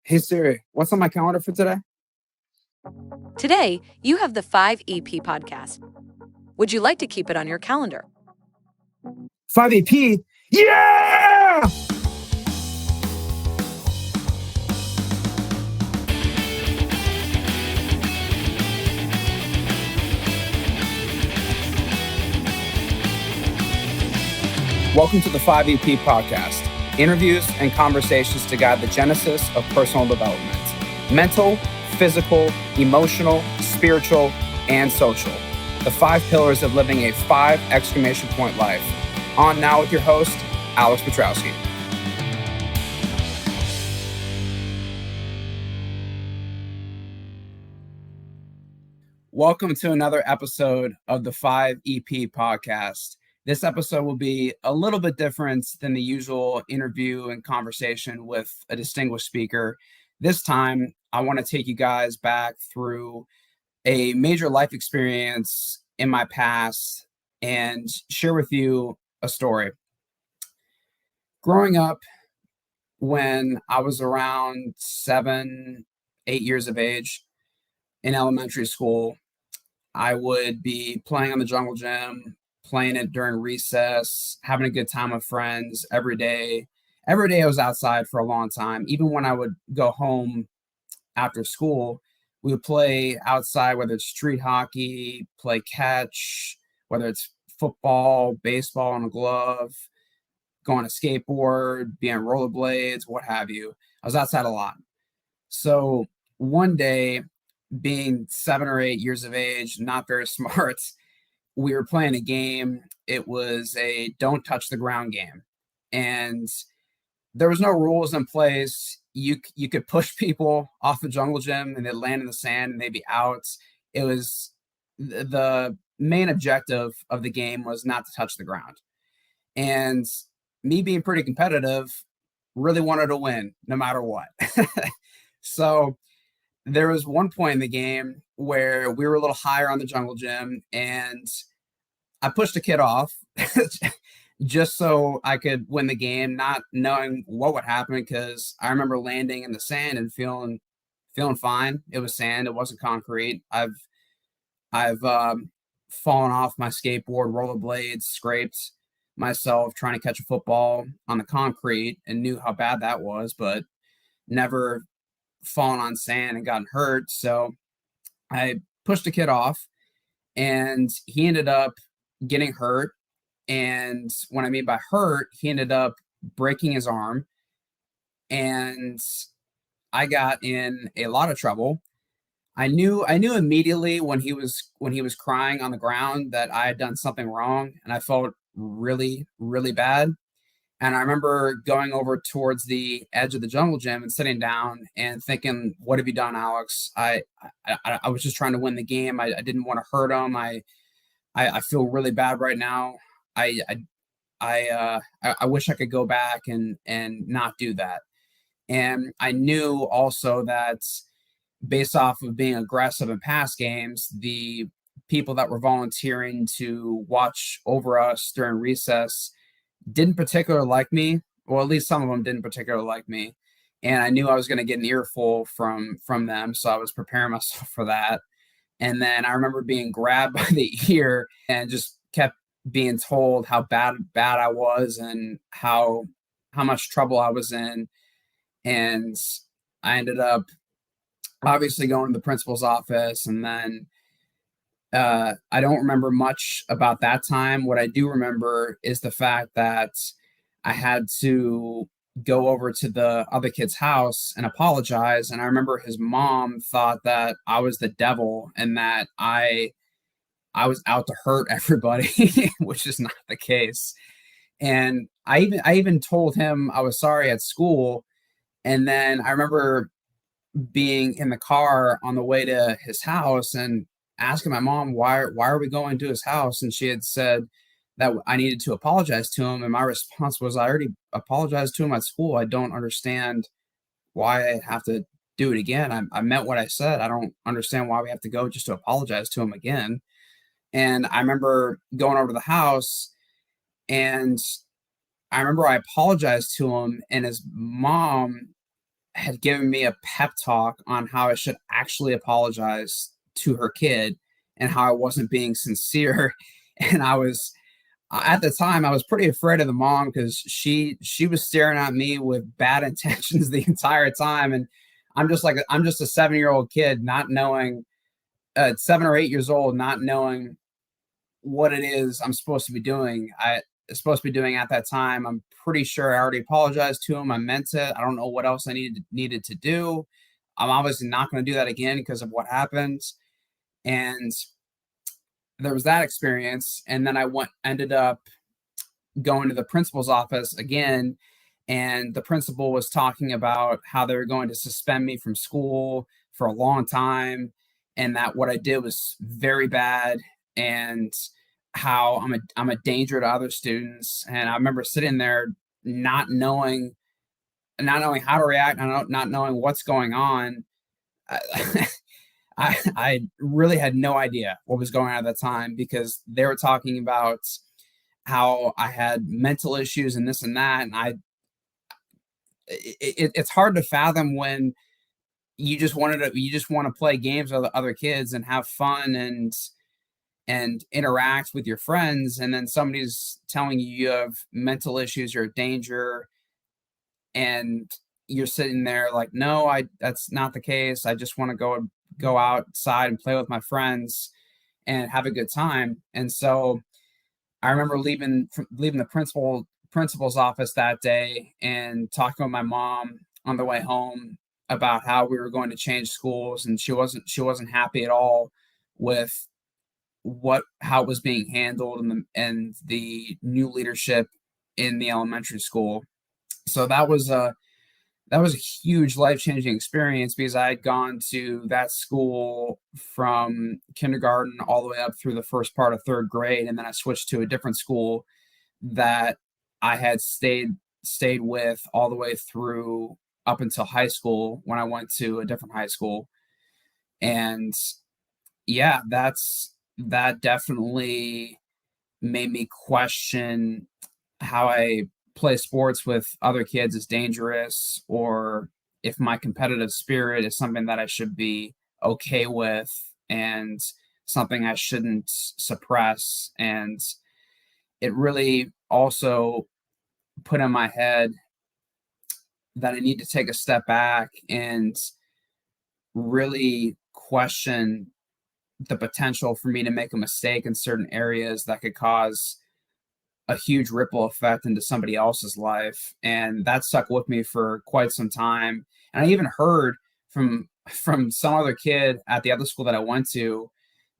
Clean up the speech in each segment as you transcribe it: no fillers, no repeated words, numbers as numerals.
Hey Siri, what's on my calendar for today? Today, you have the 5EP podcast. Would you like to keep it on your calendar? 5 AP? Yeah! Welcome to the 5 EP podcast. Interviews and conversations to guide the genesis of personal development. Mental, physical, emotional, spiritual, and social. The 5 pillars of living a 5 exclamation point life. On now with your host, Alex Petrowski. Welcome to another episode of the 5 EP podcast. This episode will be a little bit different than the usual interview and conversation with a distinguished speaker. This time, I want to take you guys back through a major life experience in my past and share with you a story. Growing up, when I was around 7, 8 years of age in elementary school, I would be playing on the jungle gym, playing it during recess, having a good time with friends every day. Every day I was outside for a long time. Even when I would go home after school, we would play outside, whether it's street hockey, play catch, whether it's football, baseball on a glove, go on a skateboard, be on rollerblades, what have you. I was outside a lot. So one day, being 7 or 8 years of age, not very smart, we were playing a game. It was a don't touch the ground game. And there was no rules in place. You could push people off the jungle gym and they'd land in the sand and they'd be out. It was the main objective of the game was not to touch the ground. And me being pretty competitive, really wanted to win no matter what. So there was one point in the game where we were a little higher on the jungle gym and I pushed a kid off just so I could win the game, not knowing what would happen because I remember landing in the sand and feeling fine. It was sand, it wasn't concrete. I've fallen off my skateboard, rollerblades, scraped myself trying to catch a football on the concrete and knew how bad that was, but never fallen on sand and gotten hurt. So I pushed a kid off and he ended up getting hurt. And what I mean by hurt, he ended up breaking his arm. And I got in a lot of trouble. I knew immediately when he was crying on the ground that I had done something wrong, and I felt really, really bad. And I remember going over towards the edge of the jungle gym and sitting down and thinking, "What have you done, Alex? I was just trying to win the game. I didn't want to hurt him. I feel really bad right now. I I wish I could go back and not do that." And I knew also that based off of being aggressive in past games, the people that were volunteering to watch over us during recess didn't particularly like me. Well, at least some of them didn't particularly like me. And I knew I was going to get an earful from them, so I was preparing myself for that. And then I remember being grabbed by the ear and just kept being told how bad I was and how much trouble I was in. And I ended up obviously going to the principal's office, and then I don't remember much about that time. What I do remember is the fact that I had to go over to the other kid's house and apologize. And I remember his mom thought that I was the devil and that I was out to hurt everybody, which is not the case. And I even told him I was sorry at school. And then I remember being in the car on the way to his house and asking my mom why are we going to his house, and she had said that I needed to apologize to him, and my response was, I already apologized to him at school. I don't understand why I have to do it again. I meant what I said. I don't understand why we have to go just to apologize to him again. And I remember going over to the house, and I remember I apologized to him, and his mom had given me a pep talk on how I should actually apologize to her kid and how I wasn't being sincere. And I was at the time I was pretty afraid of the mom because she was staring at me with bad intentions the entire time. And I'm just a 7-year-old kid not knowing 7 or 8 years old, not knowing what it is I'm supposed to be doing. I supposed to be doing at that time. I'm pretty sure I already apologized to him. I meant it. I don't know what else I needed to do. I'm obviously not going to do that again because of what happened. And there was that experience. And then ended up going to the principal's office again. And the principal was talking about how they were going to suspend me from school for a long time. And that what I did was very bad. And how I'm a danger to other students. And I remember sitting there not knowing how to react, not knowing what's going on. I, I really had no idea what was going on at that time because they were talking about how I had mental issues and this and that. And it's hard to fathom when you just want to play games with other kids and have fun and interact with your friends, and then somebody's telling you have mental issues, you're a danger, and you're sitting there like, no, that's not the case. I just want to go outside and play with my friends and have a good time. And so I remember leaving the principal's office that day and talking with my mom on the way home about how we were going to change schools, and she wasn't happy at all with how it was being handled and the new leadership in the elementary school. So that was a huge life-changing experience because I had gone to that school from kindergarten all the way up through the first part of third grade, and then I switched to a different school that I had stayed with all the way through up until high school when I went to a different high school. And yeah, that definitely made me question how I play sports with other kids is dangerous, or if my competitive spirit is something that I should be okay with and something I shouldn't suppress. And it really also put in my head that I need to take a step back and really question the potential for me to make a mistake in certain areas that could cause a huge ripple effect into somebody else's life. And that stuck with me for quite some time. And I even heard from some other kid at the other school that I went to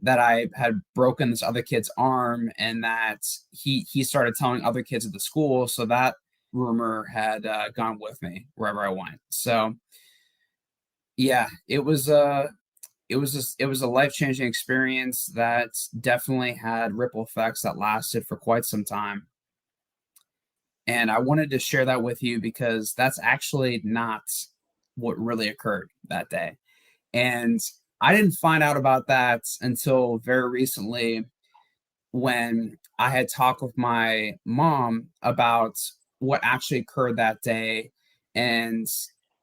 that I had broken this other kid's arm, and that he started telling other kids at the school. So that rumor had gone with me wherever I went. So yeah, it was a life-changing experience that definitely had ripple effects that lasted for quite some time. And I wanted to share that with you because that's actually not what really occurred that day. And I didn't find out about that until very recently when I had talked with my mom about what actually occurred that day. And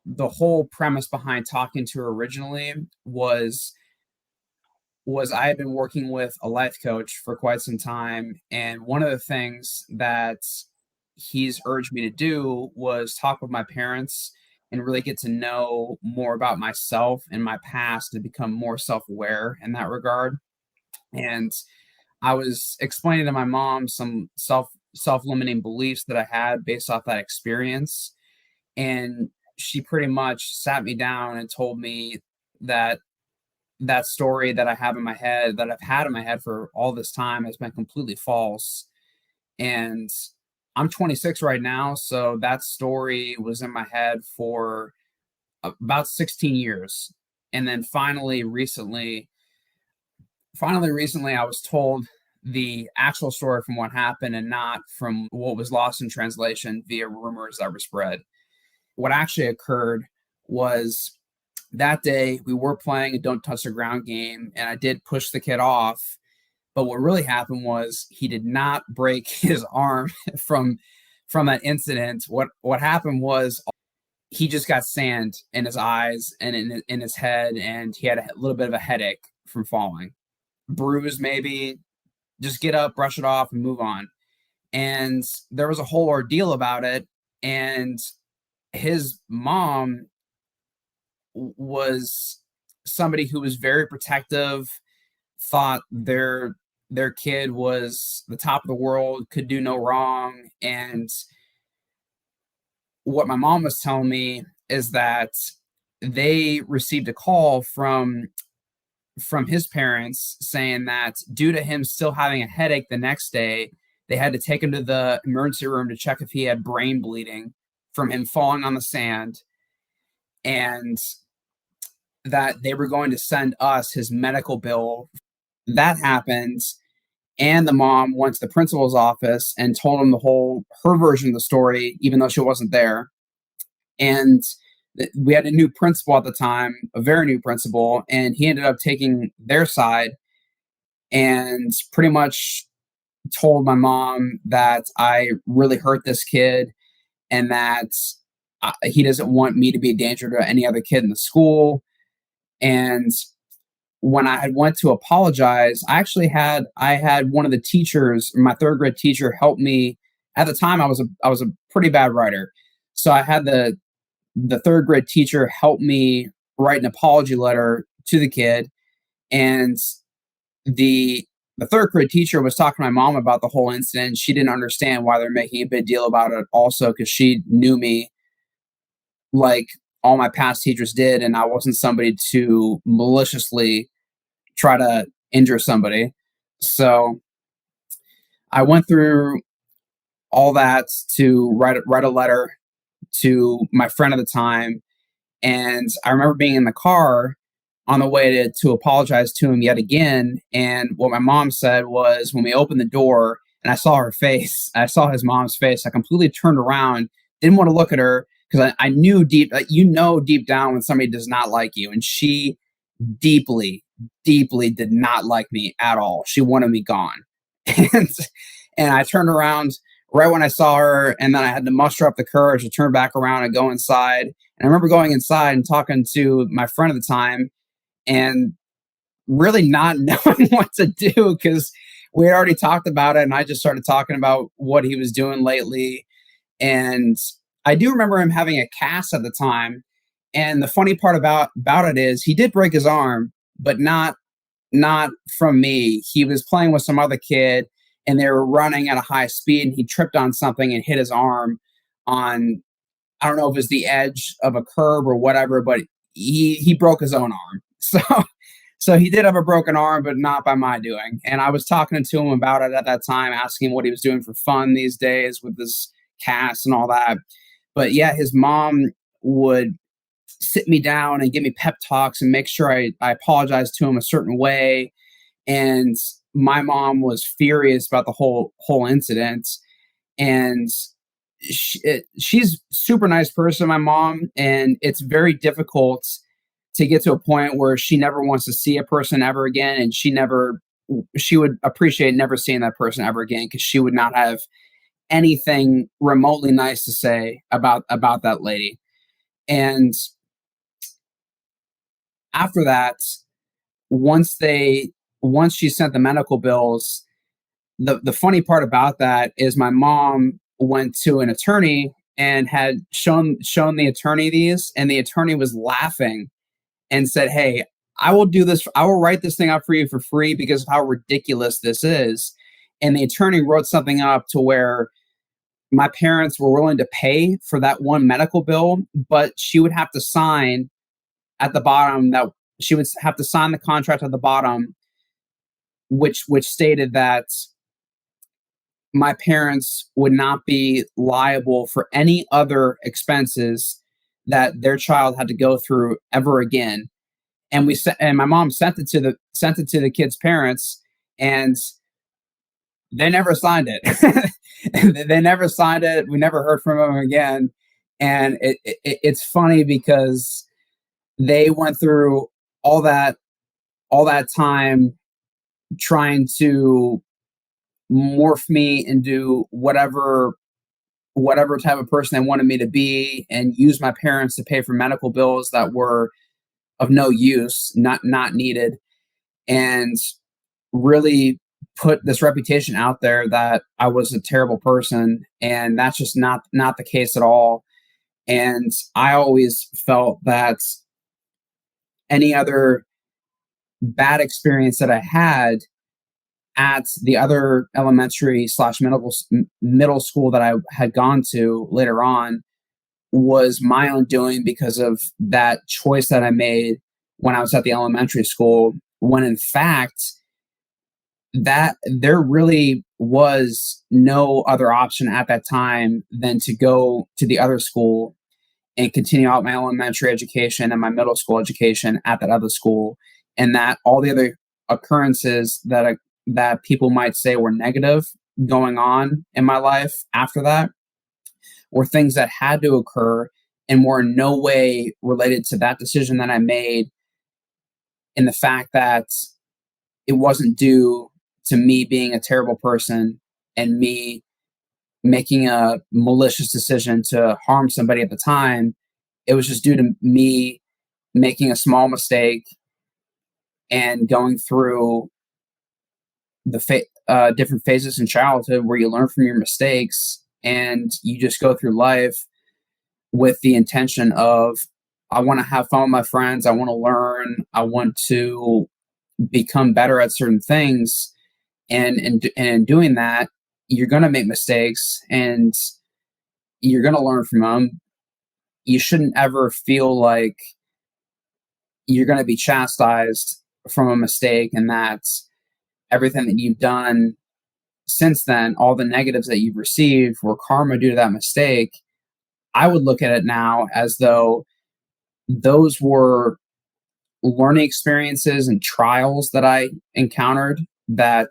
the whole premise behind talking to her originally was I had been working with a life coach for quite some time, and one of the things that he's urged me to do was talk with my parents and really get to know more about myself and my past and become more self-aware in that regard. And I was explaining to my mom some self-limiting beliefs that I had based off that experience, and she pretty much sat me down and told me that story that I have in my head, that I've had in my head for all this time, has been completely false. And I'm 26 right now, so that story was in my head for about 16 years. And then finally recently I was told the actual story from what happened and not from what was lost in translation via rumors that were spread. What actually occurred was that day we were playing a don't touch the ground game, and I did push the kid off. But what really happened was he did not break his arm from that incident. What happened was he just got sand in his eyes and in his head, and he had a little bit of a headache from falling. Bruise, maybe. Just get up, brush it off, and move on. And there was a whole ordeal about it. And his mom was somebody who was very protective, thought their kid was the top of the world, could do no wrong. And what my mom was telling me is that they received a call from his parents saying that due to him still having a headache the next day, they had to take him to the emergency room to check if he had brain bleeding from him falling on the sand, and that they were going to send us his medical bill. That happened, and the mom went to the principal's office and told him her version of the story, even though she wasn't there. And we had a new principal at the time, a very new principal, and he ended up taking their side and pretty much told my mom that I really hurt this kid, and that he doesn't want me to be a danger to any other kid in the school. And when I had went to apologize, I had one of the teachers, my third grade teacher, help me. At the time, I was a pretty bad writer, so I had the third grade teacher help me write an apology letter to the kid. And the third grade teacher was talking to my mom about the whole incident. She didn't understand why they're making a big deal about it also, because she knew me like all my past teachers did, and I wasn't somebody to maliciously try to injure somebody. So I went through all that to write a letter to my friend at the time. And I remember being in the car on the way to apologize to him yet again. And what my mom said was, when we opened the door and I saw her face, I saw his mom's face, I completely turned around, didn't want to look at her, because I knew deep down when somebody does not like you. And she deeply, deeply did not like me at all. She wanted me gone. and and I turned around right when I saw her, and then I had to muster up the courage to turn back around and go inside. And I remember going inside and talking to my friend at the time, and really not knowing what to do, because we had already talked about it, and I just started talking about what he was doing lately. And I do remember him having a cast at the time. And the funny part about it is he did break his arm, but not from me. He was playing with some other kid, and they were running at a high speed, and he tripped on something and hit his arm on, I don't know if it was the edge of a curb or whatever, but he broke his own arm. So he did have a broken arm, but not by my doing. And I was talking to him about it at that time, asking him what he was doing for fun these days with this cast and all that. But yeah, his mom would sit me down and give me pep talks and make sure I apologized to him a certain way. And my mom was furious about the whole incident. And she's super nice person, my mom, and it's very difficult to get to a point where she never wants to see a person ever again, and she would appreciate never seeing that person ever again, because she would not have anything remotely nice to say about that lady. And after that, once she sent the medical bills, the funny part about that is my mom went to an attorney and had shown the attorney these, and the attorney was laughing and said, "Hey, I will do this. I will write this thing up for you for free because of how ridiculous this is." And the attorney wrote something up to where my parents were willing to pay for that one medical bill, but she would have to sign at the bottom that she would have to sign the contract at the bottom, which stated that my parents would not be liable for any other expenses that their child had to go through ever again. And my mom sent it to the kid's parents, and they never signed it. They never signed it. We never heard from them again. And it's funny because they went through all that time trying to morph me into whatever whatever type of person they wanted me to be, and use my parents to pay for medical bills that were of no use, not needed, and really put this reputation out there that I was a terrible person, and that's just not the case at all. And I always felt that any other bad experience that I had at the other elementary slash middle school that I had gone to later on was my own doing because of that choice that I made when I was at the elementary school, when in fact that there really was no other option at that time than to go to the other school and continue out my elementary education and my middle school education at that other school, and that all the other occurrences that people might say were negative going on in my life after that were things that had to occur and were in no way related to that decision that I made, in the fact that it wasn't due to me being a terrible person and me making a malicious decision to harm somebody at the time. It was just due to me making a small mistake and going through the different phases in childhood where you learn from your mistakes, and you just go through life with the intention of, I want to have fun with my friends, I want to learn, I want to become better at certain things, and in doing that, you're going to make mistakes and you're going to learn from them. You shouldn't ever feel like you're going to be chastised from a mistake, and that everything that you've done since then, all the negatives that you've received, were karma due to that mistake. I would look at it now as though those were learning experiences and trials that I encountered that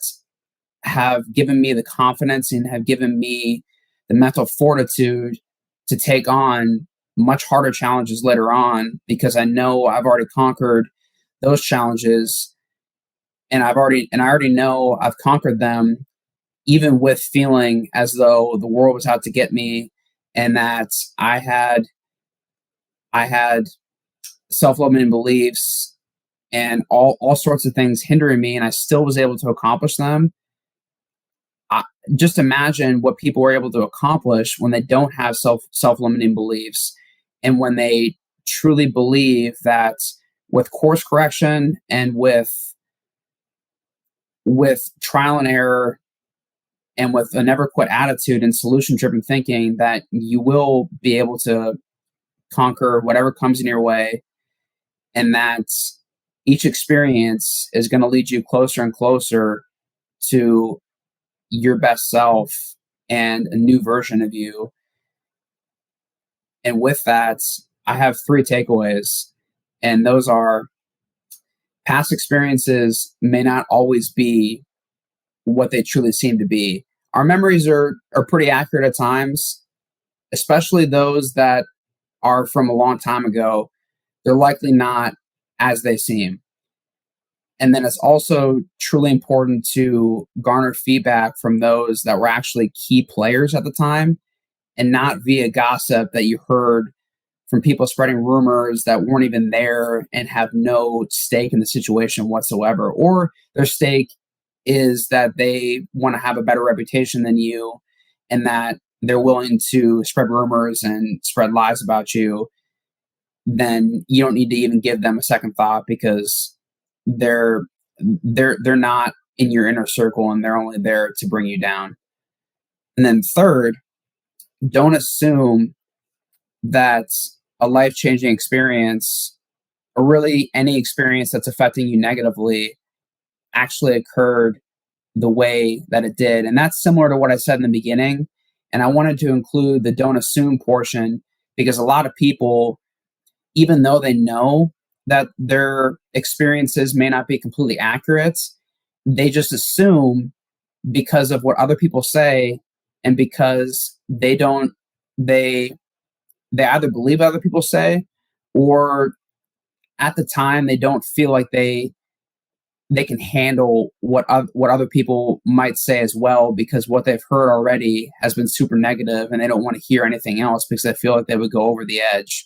have given me the confidence and have given me the mental fortitude to take on much harder challenges later on, because I know I've already conquered those challenges, and I already know I've conquered them, even with feeling as though the world was out to get me, and that I had self-limiting beliefs and all sorts of things hindering me, and I still was able to accomplish them. Just imagine what people were able to accomplish when they don't have self-limiting beliefs, and when they truly believe that with course correction and with trial and error and with a never quit attitude and solution driven thinking, that you will be able to conquer whatever comes in your way, and that each experience is going to lead you closer and closer to your best self and a new version of you. And with that, I have 3 takeaways, and those are: past experiences may not always be what they truly seem to be. Our memories are pretty accurate at times, especially those that are from a long time ago. They're likely not as they seem. And then it's also truly important to garner feedback from those that were actually key players at the time, and not via gossip that you heard from people spreading rumors that weren't even there and have no stake in the situation whatsoever. Or their stake is that they want to have a better reputation than you, and that they're willing to spread rumors and spread lies about you. Then you don't need to even give them a second thought, because they're not in your inner circle, and they're only there to bring you down. And then third, don't assume that a life-changing experience, or really any experience that's affecting you negatively, actually occurred the way that it did. And that's similar to what I said in the beginning. And I wanted to include the don't assume portion, because a lot of people, even though they know that their experiences may not be completely accurate, they just assume because of what other people say, and because they either believe what other people say, or at the time they don't feel like they they can handle what other people might say as well, because what they've heard already has been super negative and they don't want to hear anything else because they feel like they would go over the edge.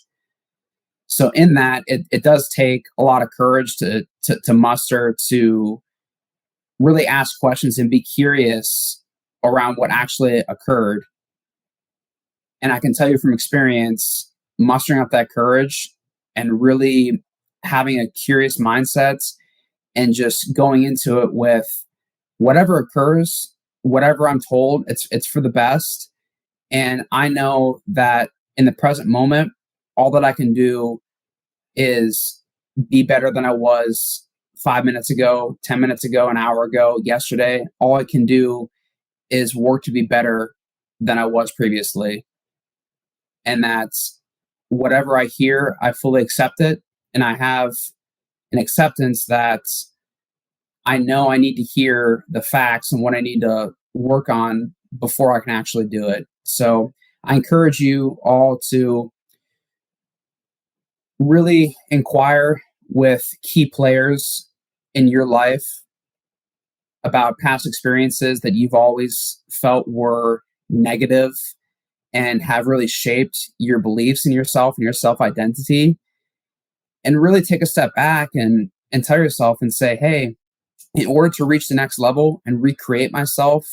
So in that, it does take a lot of courage to muster, to really ask questions and be curious around what actually occurred. And I can tell you from experience, mustering up that courage and really having a curious mindset and just going into it with whatever occurs, whatever I'm told, it's for the best. And I know that in the present moment, all that I can do is be better than I was 5 minutes ago, 10 minutes ago, an hour ago, yesterday. All I can do is work to be better than I was previously. And that's whatever I hear, I fully accept it. And I have an acceptance that I know I need to hear the facts and what I need to work on before I can actually do it. So I encourage you all to really inquire with key players in your life about past experiences that you've always felt were negative and have really shaped your beliefs in yourself and your self-identity. And really take a step back and tell yourself and say, hey, in order to reach the next level and recreate myself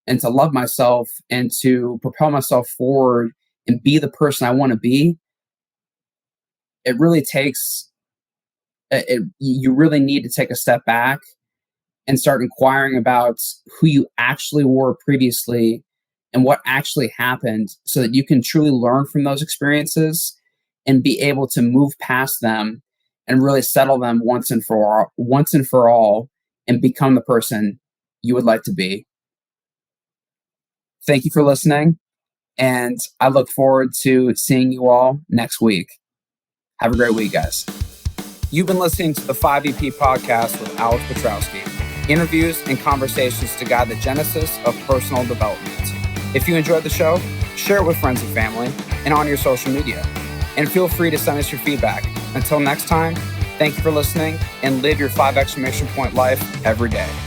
and to love myself and to propel myself forward and be the person I want to be, it really takes, you really need to take a step back and start inquiring about who you actually were previously and what actually happened, so that you can truly learn from those experiences and be able to move past them and really settle them once and for all and become the person you would like to be. Thank you for listening, and I look forward to seeing you all next week. Have a great week, guys. You've been listening to the 5EP podcast with Alex Petrowski. Interviews and conversations to guide the genesis of personal development. If you enjoyed the show, share it with friends and family and on your social media. And feel free to send us your feedback. Until next time, thank you for listening and live your 5 exclamation point life every day.